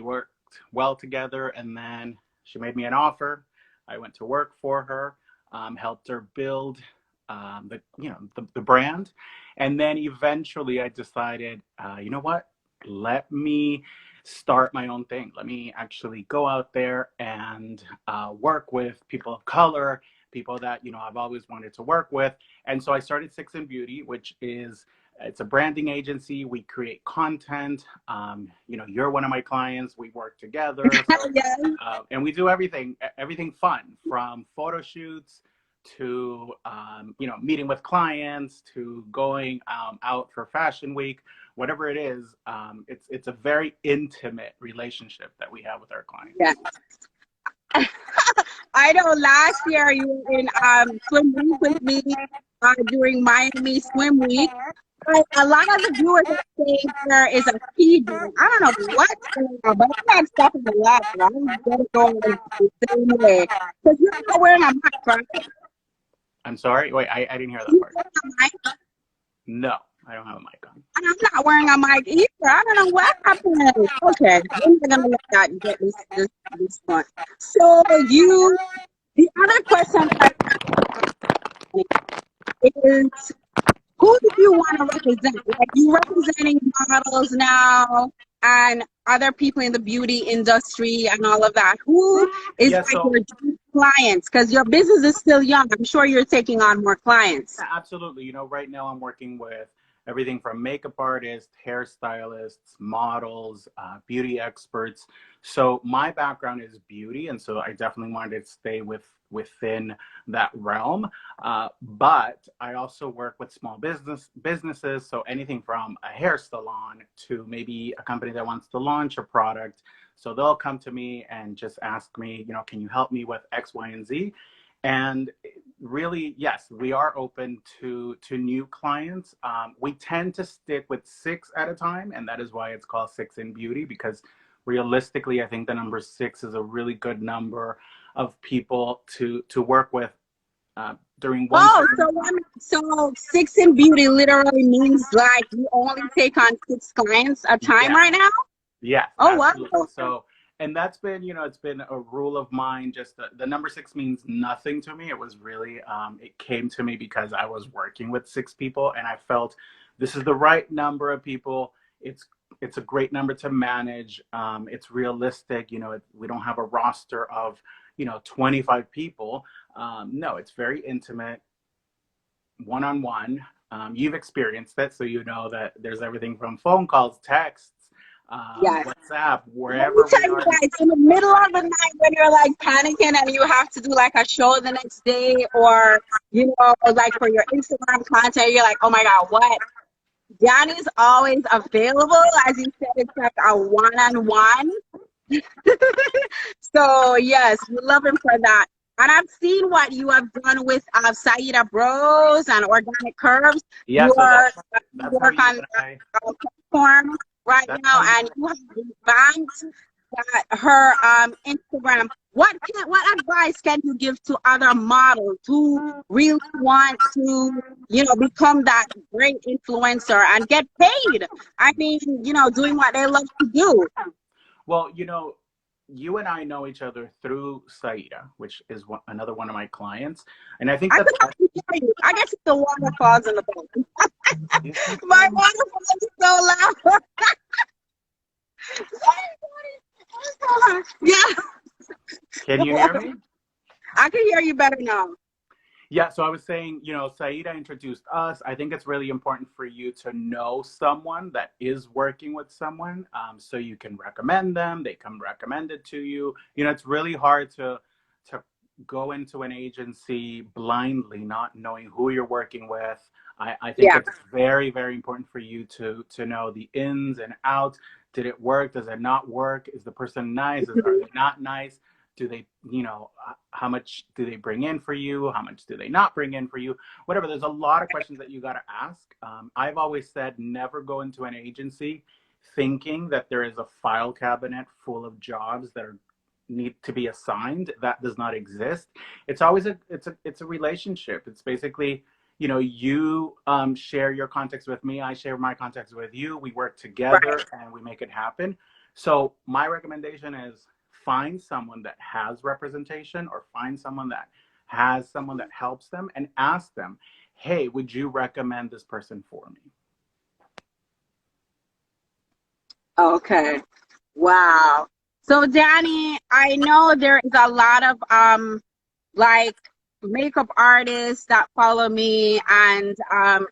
worked well together, and then she made me an offer. I went to work for her, helped her build the brand, and then eventually I decided, you know what? Let me start my own thing. Let me actually go out there and work with people of color, people that I've always wanted to work with. And so I started Six in Beauty, which is it's a branding agency. We create content. You're one of my clients. We work together. So, Yes. and we do everything fun, from photo shoots to, meeting with clients, to going out for Fashion Week, whatever it is. It's a very intimate relationship that we have with our clients. Yes. I know last year you were in swim week with me during Miami Swim Week. But a lot of the viewers are saying there is a speed bump. I don't know what's going on, but I'm not stopping the laugh. I'm going to go the same way. Because you're not wearing a mic, right? I'm sorry? Wait, I didn't hear that part. No, I don't have a mic on. And I'm not wearing a mic either. I don't know what happened. Okay, I'm going to let that get this one. So the other question is, who do you want to represent? Like, you representing models now and other people in the beauty industry and all of that. Who is your dream clients? Because your business is still young. I'm sure you're taking on more clients. Yeah, absolutely. Right now I'm working with everything from makeup artists, hairstylists, models, beauty experts. So my background is beauty, and so I definitely wanted to stay within that realm. But I also work with small businesses. So anything from a hair salon to maybe a company that wants to launch a product. So they'll come to me and just ask me, can you help me with X, Y, and Z? And really, yes, we are open to new clients. We tend to stick with 6 at a time, and that is why it's called Six in Beauty, because realistically, I think the number 6 is a really good number of people to work with during one. Oh, so Six in Beauty literally means like you only take on 6 clients at a time right now? Yes. Oh, absolutely. wow. So, and that's been, it's been a rule of mine. Just the number 6 means nothing to me. It was really, it came to me because I was working with 6 people, and I felt this is the right number of people. It's a great number to manage. It's realistic. We don't have a roster of, 25 people. No, it's very intimate, one-on-one. You've experienced it, so you know that there's everything from phone calls, texts, yes. WhatsApp, wherever we are. Guys, in the middle of the night when you're like panicking and you have to do like a show the next day, or like for your Instagram content, you're like, oh my God, what? Danny's always available. As you said, it's like a one-on-one. So yes, we love him for that. And I've seen what you have done with Saida Bros and Organic Curves. Yeah, you so that's work on that platform right now, and you have revamped her Instagram. What advice can you give to other models who really want to, become that great influencer and get paid? I mean, doing what they love to do. Well, you and I know each other through Saida, which is another one of my clients. And I think I guess it's the waterfalls in the boat. My waterfalls is so loud. Yeah. Can you hear me? I can hear you better now. Yeah, so I was saying, Saida introduced us. I think it's really important for you to know someone that is working with someone, so you can recommend them. They come recommended to you. It's really hard to go into an agency blindly, not knowing who you're working with. I think it's very, very important for you to know the ins and outs. Did it work? Does it not work? Is the person nice? Are they not nice? Do they, how much do they bring in for you? How much do they not bring in for you? Whatever. There's a lot of questions that you got to ask. I've always said never go into an agency thinking that there is a file cabinet full of jobs that need to be assigned. That does not exist. It's always it's a relationship. It's basically, you share your contacts with me. I share my contacts with you. We work together and we make it happen. So my recommendation is find someone that has representation, or find someone that has someone that helps them, and ask them, hey, would you recommend this person for me? Okay. Wow. So Danny, I know there is a lot of like makeup artists that follow me, and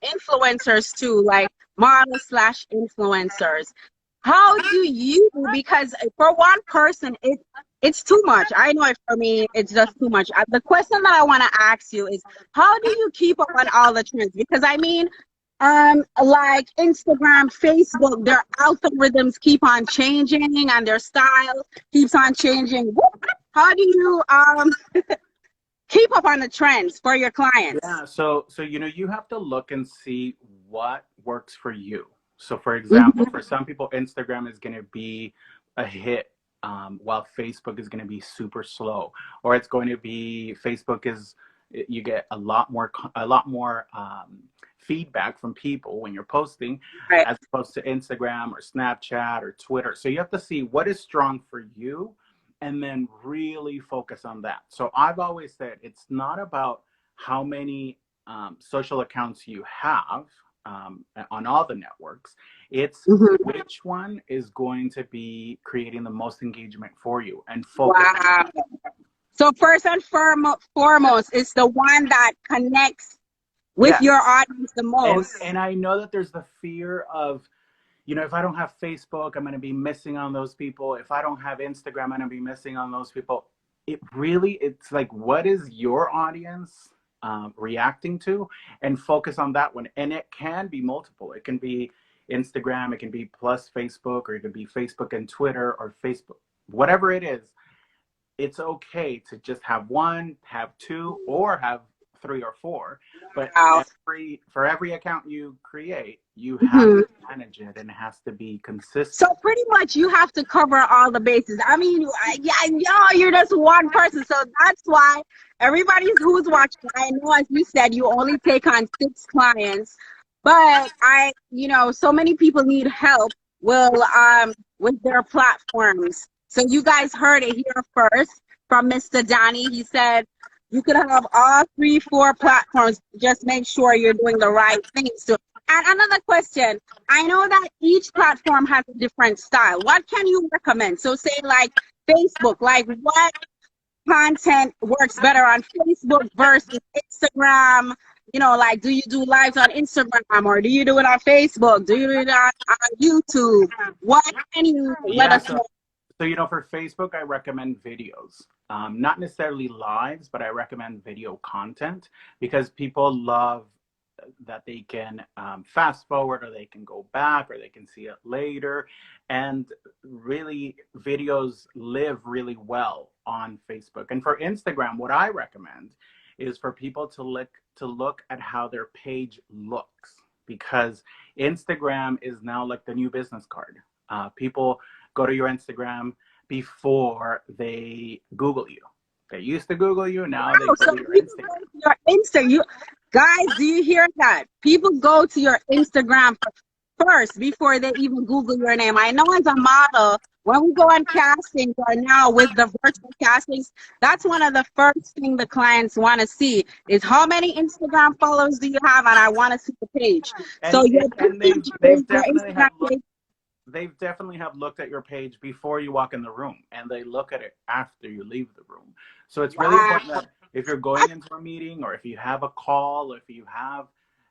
influencers too, like models slash influencers. How do you, because for one person it's too much. I know it, for me it's just too much. The question that I want to ask you is, how do you keep up on all the trends? Because I mean, like Instagram, Facebook, their algorithms keep on changing and their style keeps on changing. How do you keep up on the trends for your clients? Yeah, so you have to look and see what works for you. So for example, Mhm. for some people, Instagram is going to be a hit, while Facebook is going to be super slow, or it's going to be Facebook is, you get a lot more feedback from people when you're posting, Right. as opposed to Instagram or Snapchat or Twitter. So you have to see what is strong for you, and then really focus on that. So I've always said it's not about how many social accounts you have, on all the networks. It's Mhm. which one is going to be creating the most engagement for you, and focus on Wow. So first and foremost, it's the one that connects that. with your Yes. audience the most. And I know that there's the fear of, if I don't have Facebook, I'm going to be missing on those people. If I don't have Instagram, I'm going to be missing on those people. It's like, what is your audience reacting to, and focus on that one. And it can be multiple. It can be Instagram, it can be plus Facebook, or it can be Facebook and Twitter, or Facebook, whatever it is. It's okay to just have one, have two, or have three or four. But Wow. for every account you create, you have Mhm. to manage it, and it has to be So consistent. pretty much you have to cover all the bases. I mean, yeah, you're just one person. So that's why everybody who's watching, I know, as you said, you only take on 6 clients, but so many people need help with their platforms. So you guys heard it here first from Mr. Donnie. He said you could have all 3, 4 platforms. Just make sure you're doing the right things. So, and another question, I know that each platform has a different style. What can you recommend? So say like Facebook, like what content works better on Facebook versus Instagram? Like, do you do lives on Instagram, or do you do it on Facebook? Do you do it on YouTube? What can you let Yeah, us so know? for Facebook, I recommend videos. Not necessarily lives, but I recommend video content, because people love that they can fast forward, or they can go back, or they can see it later. And really, videos live really well on Facebook. And for Instagram, what I recommend is for people to look at how their page looks, because Instagram is now like the new business card. People go to your Instagram before they Google you. They used to Google you, now they Wow, go so to your people go Instagram. to your Insta. You guys, do you hear that? People go to your Instagram first before they even Google your name. I know as a model, when we go on castings or now with the virtual castings, that's one of the first thing the clients want to see is how many Instagram followers do you have, and I want to see the page. So And your and page is your Instagram page. they've definitely have looked at your page before you walk in the room, and they look at it after you leave the room. So it's really Wow. important that if you're going into a meeting, or if you have a call, if you have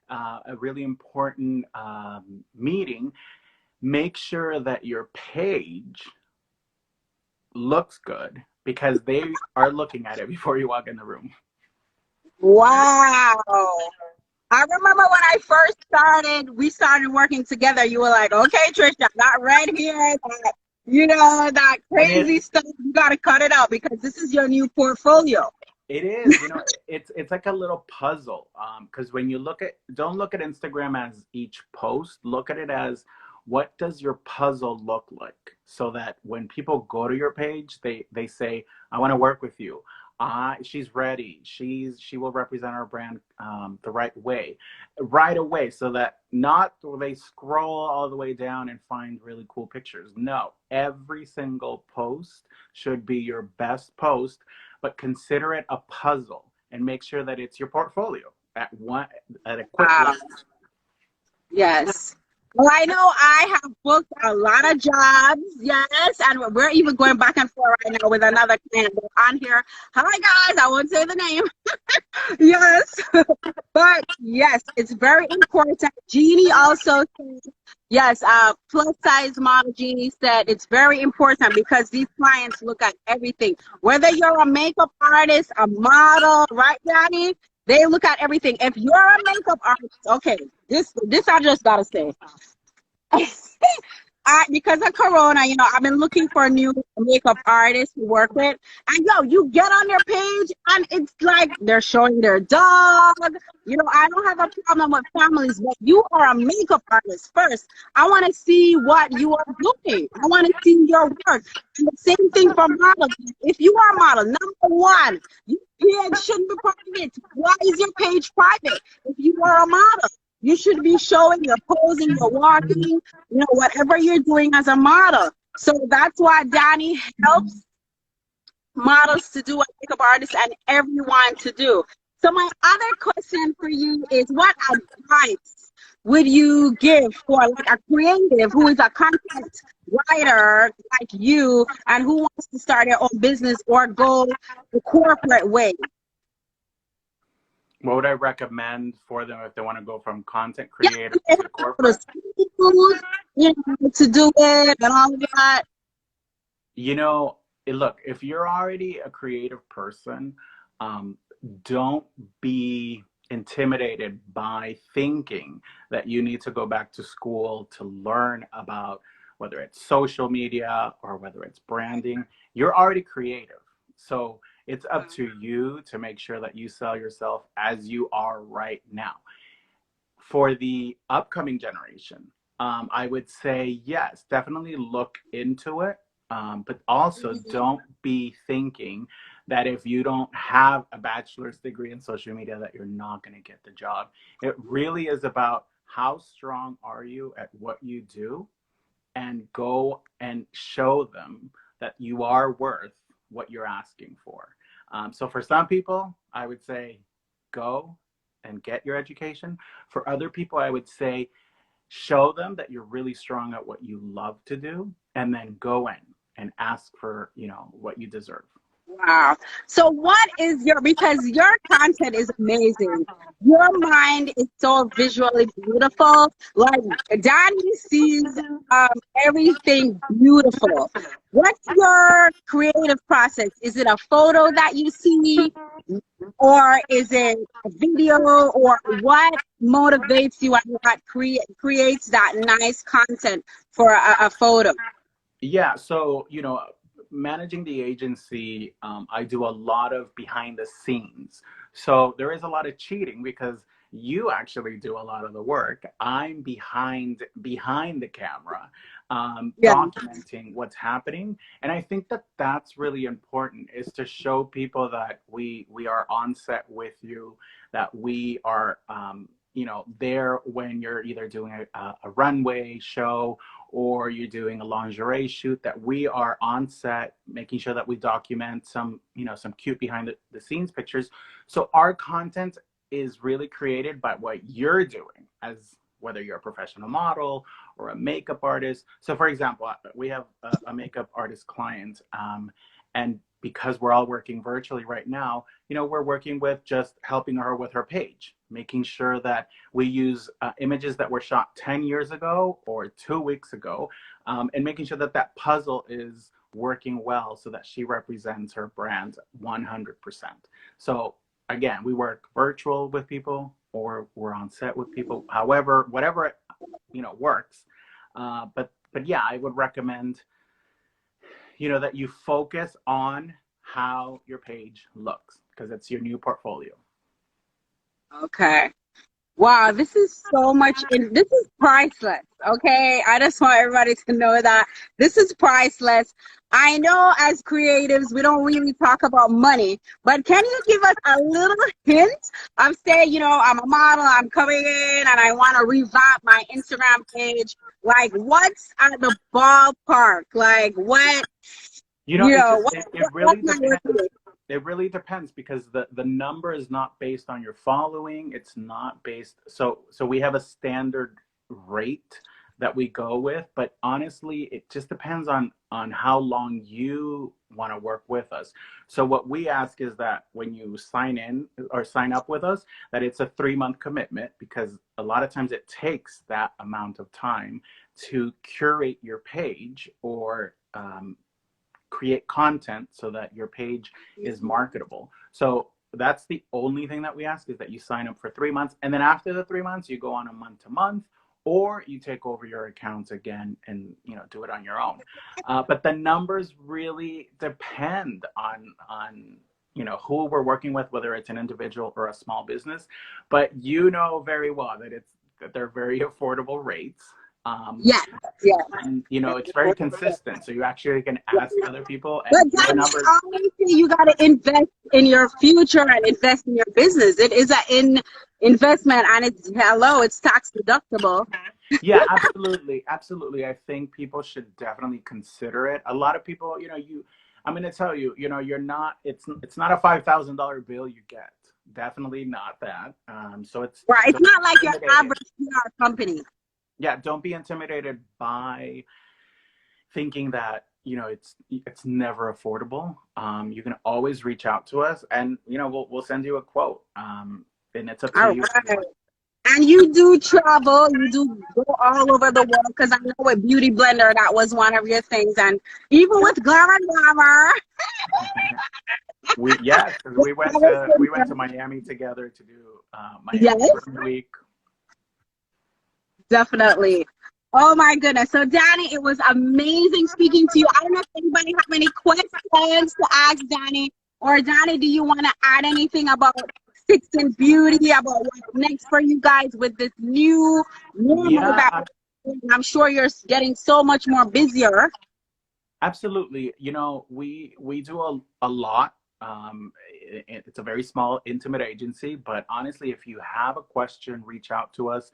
a really important meeting, make sure that your page looks good, because they are looking at it before you walk in the room. Wow. I remember when I first started, we started working together. You were like, okay, Tricia, not right here. That And crazy stuff, you got to cut it out because this is your new portfolio. it is, it's like a little puzzle. Because when you don't look at Instagram as each post, look at it as, what does your puzzle look like? So that when people go to your page, they say, I want to work with you. She's ready. She will represent our brand the right way, right away, so that not they scroll all the way down and find really cool pictures. No, every single post should be your best post, but consider it a puzzle and make sure that it's your portfolio at a quick Wow. glance. Yes. Well, I know I have booked a lot of jobs, yes, and we're even going back and forth right now with another client on here. Hi guys, I won't say the name. Yes, but yes, it's very important. Jeannie also said, yes, plus size model Jeannie said it's very important because these clients look at everything. Whether you're a makeup artist, a model, right, Danny? They look at everything. If you're a makeup artist, okay, this I just gotta say. Because of Corona, I've been looking for a new makeup artist to work with. And you get on their page and it's like they're showing their dog. I don't have a problem with families, but you are a makeup artist first. I want to see what you are doing. I want to see your work. And the same thing for models. If you are a model, number one, your page shouldn't be private. Why is your page private if you are a model? You should be showing your posing, your walking, whatever you're doing as a model. So that's why Danny helps models to do what makeup artists and everyone to do. So my other question for you is, what advice would you give for like a creative who is a content writer like you and who wants to start their own business or go the corporate way? What would I recommend for them if they want to go from content creator to corporate? To do it and all of that. Look, if you're already a creative person, don't be intimidated by thinking that you need to go back to school to learn about whether it's social media or whether it's branding. You're already creative. So it's up to you to make sure that you sell yourself as you are right now. For the upcoming generation, I would say yes, definitely look into it. But also don't be thinking that if you don't have a bachelor's degree in social media that you're not going to get the job. It really is about how strong are you at what you do, and go and show them that you are worth what you're asking for. So for some people, I would say go and get your education. For other people, I would say show them that you're really strong at what you love to do, and then go in and ask for, what you deserve. Wow. So what is because your content is amazing. Your mind is so visually beautiful. Like Donnie sees everything beautiful. What's your creative process? Is it a photo that you see, or is it a video, or what motivates you and what creates that nice content for a photo? Yeah, so managing the agency, I do a lot of behind the scenes. So there is a lot of cheating because you actually do a lot of the work. I'm behind the camera, Yeah. documenting what's happening. And I think that that's really important, is to show people that we are on set with you, that we are there when you're either doing a runway show or you're doing a lingerie shoot, that we are on set making sure that we document some cute behind the scenes pictures. So our content is really created by what you're doing, as whether you're a professional model or a makeup artist. So for example, we have a makeup artist client, and because we're all working virtually right now, we're working with just helping her with her page, making sure that we use images that were shot 10 years ago or 2 weeks ago, and making sure that that puzzle is working well so that she represents her brand 100%. So again, we work virtual with people or we're on set with people, however, whatever, works. But yeah, I would recommend that you focus on how your page looks, because it's your new portfolio. Okay. Wow, this is so much, this is priceless. Okay, I just want everybody to know that this is priceless. I know as creatives, we don't really talk about money, but can you give us a little hint of, say, I'm a model, I'm coming in and I want to revamp my Instagram page. Like, what's at the ballpark? Like, what, You know, it what really am I working depends. with? It really depends because the number is not based on your following. It's not based. So we have a standard rate that we go with, but honestly, it just depends on how long you want to work with us. So what we ask is that when you sign in or sign up with us, that it's a 3-month commitment, because a lot of times it takes that amount of time to curate your page or create content so that your page is marketable. So that's the only thing that we ask, is that you sign up for 3 months. And then after the 3 months, you go on a month to month, or you take over your accounts again and do it on your own. But the numbers really depend on who we're working with, whether it's an individual or a small business. But you know very well that they're very affordable rates. Yeah, yeah. And it's very consistent, so you actually can ask other people, But and your Danny, numbers. obviously you got to invest in your future and invest in your business. It is an investment, and it's tax deductible. Yeah, absolutely. I think people should definitely consider it. A lot of people, I'm going to tell you, you're not. It's not a $5,000 bill you get. Definitely not that. So it's Right. It's don't not be like your intimidated. average PR company. Yeah, don't be intimidated by thinking that it's never affordable. You can always reach out to us, and we'll send you a quote. And it's up to All you. right. And you do travel, you do go all over the world, because I know with Beauty Blender, that was one of your things. And even with Glamour, Yes, because we went to Miami together to do Miami yes, Spring Week. definitely. Oh my goodness. So Danny, it was amazing speaking to you. I don't know if anybody have any questions to ask Danny. Or Danny, do you want to add anything about Six in Beauty, about what's next for you guys with this new normal that Yeah, I'm sure you're getting so much more busier. absolutely. We do a lot. It's a very small, intimate agency, but honestly, if you have a question, reach out to us.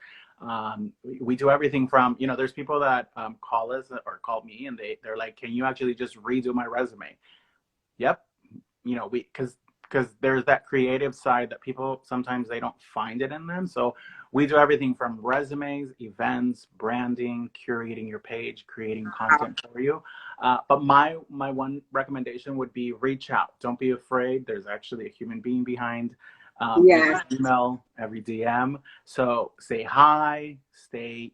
We do everything from, there's people that call us or call me, and they're like, can you actually just redo my resume? Yep. We because there's that creative side that people sometimes they don't find it in them. So we do everything from resumes, events, branding, curating your page, creating content for you. But my one recommendation would be reach out. Don't be afraid. There's actually a human being behind every Yes. email, every DM. So say hi, stay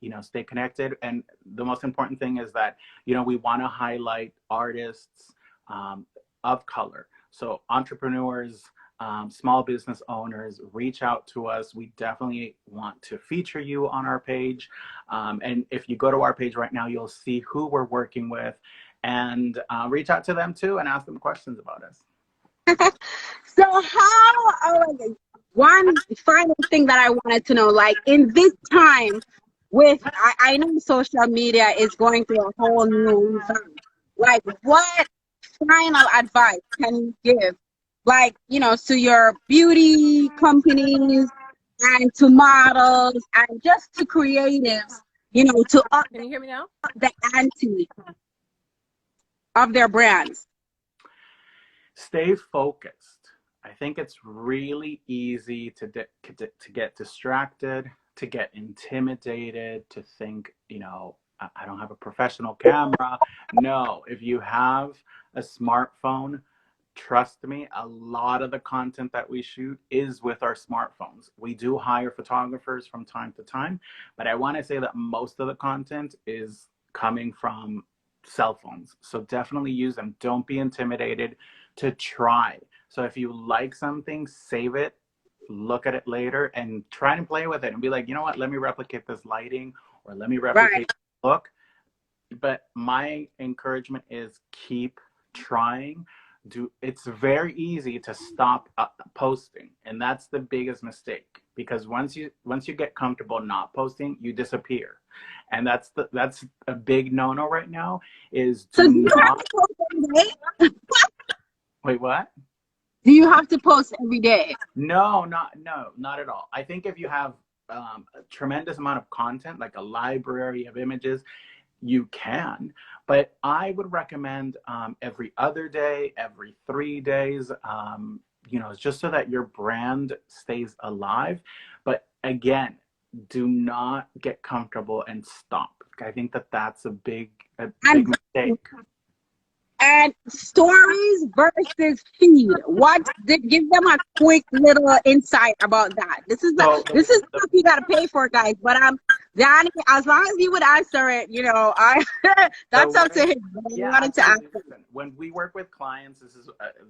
connected. And the most important thing is that we want to highlight artists of color. So entrepreneurs, small business owners, reach out to us. We definitely want to feature you on our page. And if you go to our page right now, you'll see who we're working with, and reach out to them too and ask them questions about us. So one final thing that I wanted to know, like in this time I know social media is going through a whole new revamp. Like, what final advice can you give, like, to your beauty companies and to models and just to creatives, to up Can you hear me now? the ante of their brands? Stay focused. I think it's really easy to get distracted, to get intimidated, to think, I don't have a professional camera. No, if you have a smartphone, trust me, a lot of the content that we shoot is with our smartphones. We do hire photographers from time to time, but I want to say that most of the content is coming from cell phones. So definitely use them. Don't be intimidated to try. So if you like something, save it, look at it later, and try and play with it and be like, you know what, let me replicate this lighting, or let me Right. replicate the look. But my encouragement is keep trying. It's very easy to stop posting, and that's the biggest mistake, because once you get comfortable not posting, you disappear. And that's a big no-no right now, is So do do you have not to post every day? wait, what? Do you have to post every day? No, not at all. I think if you have a tremendous amount of content, like a library of images, you can. But I would recommend every other day, every 3 days, you know, just so that your brand stays alive. But again, do not get comfortable and stop. I think that that's a big mistake. And stories versus feed. Give them a quick little insight about that. This is stuff you gotta pay for, guys. But Danny, as long as you would answer it, you know, that's up to him. Yeah, I wanted to ask. listen, when we work with clients,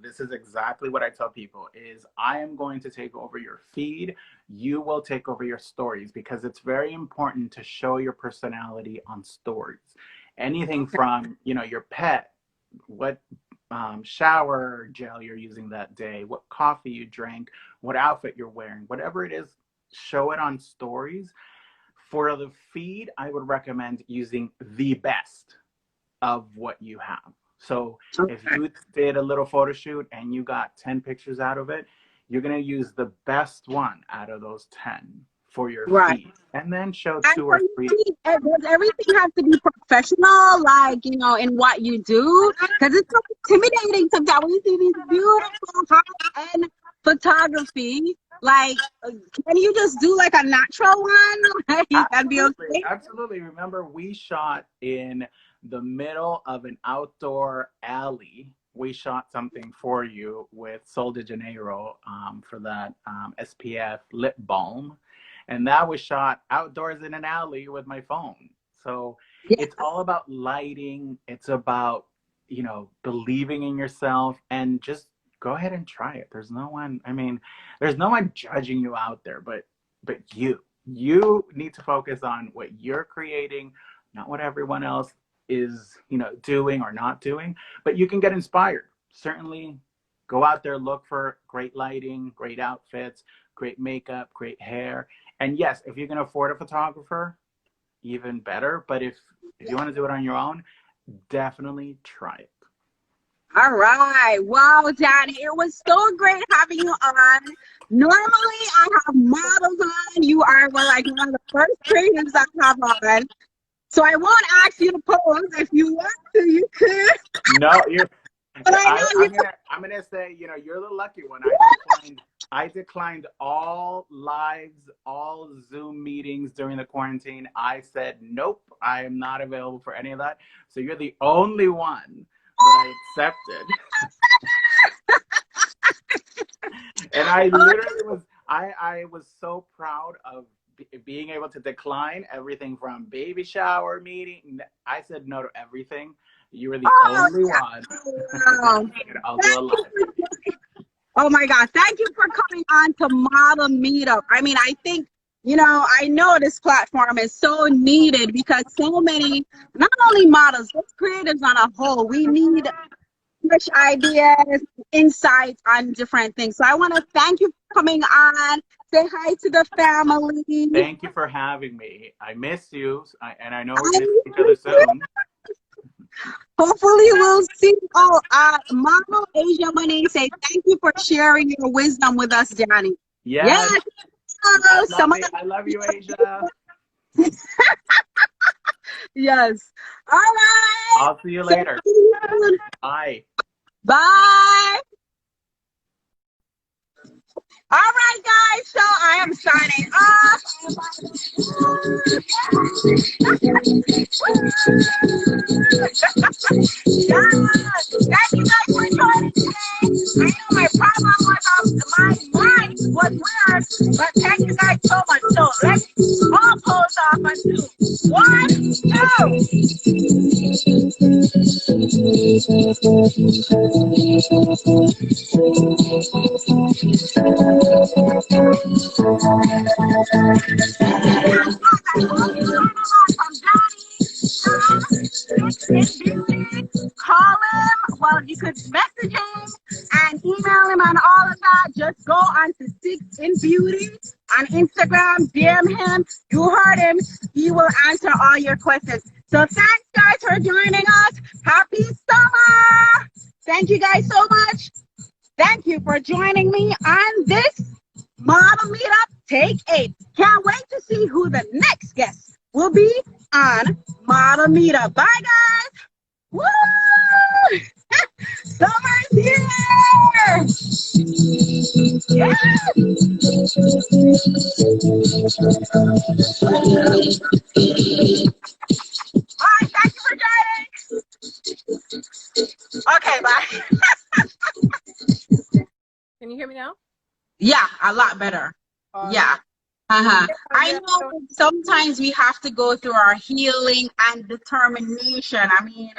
this is exactly what I tell people: is I am going to take over your feed. You will take over your stories, because it's very important to show your personality on stories. Anything from, you know, your pet, what shower gel you're using that day, what coffee you drank, what outfit you're wearing, whatever it is, show it on stories. For the feed, I would recommend using the best of what you have. So if you did a little photo shoot and you got 10 pictures out of it, you're going to use the best one out of those 10 for your feed, and then show 2 or 3. Does everything have to be professional, like, you know, in what you do? Because it's so intimidating sometimes when you see these beautiful high-end photography. Like, can you just do like a natural one? That'd be okay. Absolutely. Remember, we shot in the middle of an outdoor alley. We shot something for you with Sol de Janeiro for that SPF lip balm. And that was shot outdoors in an alley with my phone. So it's all about lighting. It's about, you know, believing in yourself, and just go ahead and try it. There's no one, I mean, there's no one judging you out there, but you need to focus on what you're creating, not what everyone else is, you know, doing or not doing. But you can get inspired. Certainly go out there, look for great lighting, great outfits, great makeup, great hair. And yes, if you can afford a photographer, even better. But if you want to do it on your own, definitely try it. All right. Wow, Danny, it was so great having you on. Normally, I have models on. You are like one of the first creatives I have on. So I won't ask you to pose. If you want to, you could. No, But I'm gonna say, you know, you're the lucky one. I declined all lives, all Zoom meetings during the quarantine. I said, nope, I am not available for any of that. So you're the only one that I accepted. And I literally I was so proud of being able to decline everything from baby shower meeting. I said no to everything. You were the only one. Wow. I'll do a live. Oh my God. Thank you for coming on to Model Meetup. I mean, I think, you know, I know this platform is so needed, because so many, not only models, but creatives on a whole, we need fresh ideas, insights on different things. So I want to thank you for coming on. Say hi to the family. Thank you for having me. I miss you, and I know we're going to see each other soon. Hopefully we'll see. Model Asia Money, say thank you for sharing your wisdom with us, Danny. Yes. I love you, Asia. Yes. All right. I'll see you later. Bye. Bye. All right, guys, so I am signing off. Thank you guys for joining today. I know my problem was my mic was weird, but thank you guys so much. So let's all pose off on 2. 1, 2. Call him well, you could message him and email him and all of that. Just go on to Six in Beauty on Instagram, DM him. You heard him. He will answer all your questions. So thanks, guys, for joining us. Happy summer. Thank you guys so much. Thank you for joining me on this Model Meetup Take 8. Can't wait to see who the next guest will be on Model Meetup. Bye, guys. Woo! Summer's here. Yes. All right, thank you for joining. Okay, bye. Can you hear me now? Yeah, a lot better. Yeah. I know sometimes we have to go through our healing and determination. I mean,